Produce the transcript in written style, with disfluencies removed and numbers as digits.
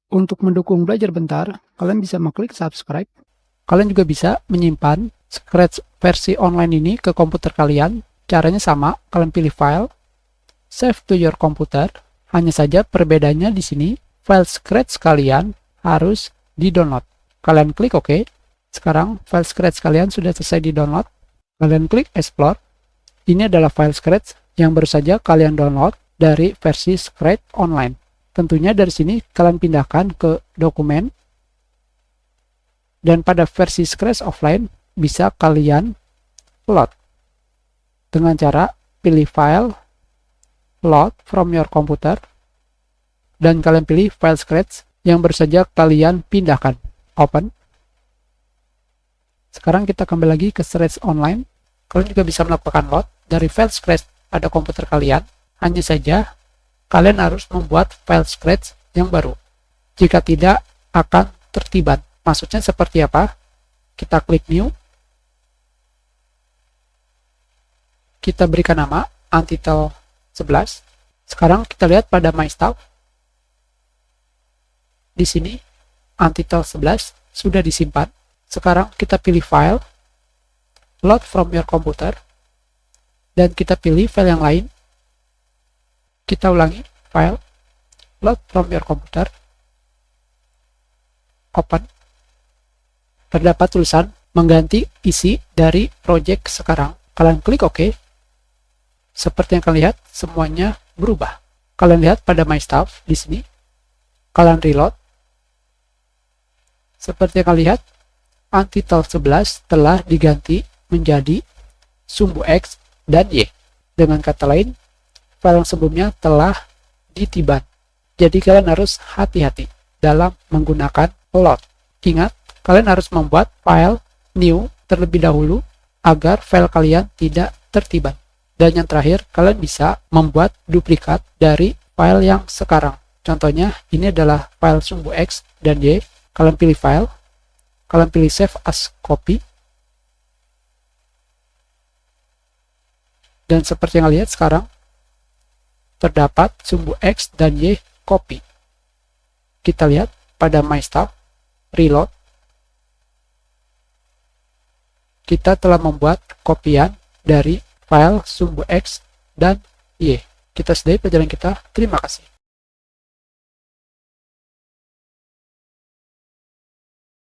Untuk mendukung belajar bentar, kalian bisa mengklik subscribe. Kalian juga bisa menyimpan Scratch versi online ini ke komputer kalian. Caranya sama, kalian pilih file, save to your computer. Hanya saja perbedaannya di sini, file Scratch kalian harus di-download. Kalian klik OK. Sekarang file Scratch kalian sudah selesai di-download. Kalian klik Explore. Ini adalah file Scratch yang baru saja kalian download dari versi Scratch online. Tentunya dari sini kalian pindahkan ke dokumen. Dan pada versi Scratch offline bisa kalian load dengan cara pilih file, load from your computer, dan kalian pilih file Scratch yang baru saja kalian pindahkan. Open. Sekarang kita kembali lagi ke Scratch online. Kalian juga bisa melakukan load dari file Scratch pada komputer kalian. Hanya saja kalian harus membuat file Scratch yang baru. Jika tidak, akan tertiban. Maksudnya seperti apa? Kita klik New. Kita berikan nama Untitled 11. Sekarang kita lihat pada My Stuff. Di sini Untitled 11 sudah disimpan. Sekarang kita pilih file, load from your computer, dan kita pilih file yang lain. Kita ulangi, file, load from your computer, open. Terdapat tulisan mengganti isi dari project sekarang. Kalian klik OK. Seperti yang kalian lihat, semuanya berubah. Kalian lihat pada My Stuff di sini. Kalian reload. Seperti yang kalian lihat, Untitled 11 telah diganti menjadi sumbu X dan Y. Dengan kata lain, file yang sebelumnya telah ditiban. Jadi kalian harus hati-hati dalam menggunakan load. Ingat, kalian harus membuat file new terlebih dahulu agar file kalian tidak tertiban. Dan yang terakhir, kalian bisa membuat duplikat dari file yang sekarang. Contohnya, ini adalah file sumbu X dan Y. Kalian pilih file, kalian pilih save as copy. Dan seperti yang kalian lihat sekarang, terdapat sumbu X dan Y copy. Kita lihat pada My Stuff, reload. Kita telah membuat kopian dari file sumbu X dan Y. Kita sudahi pelajaran kita. Terima kasih.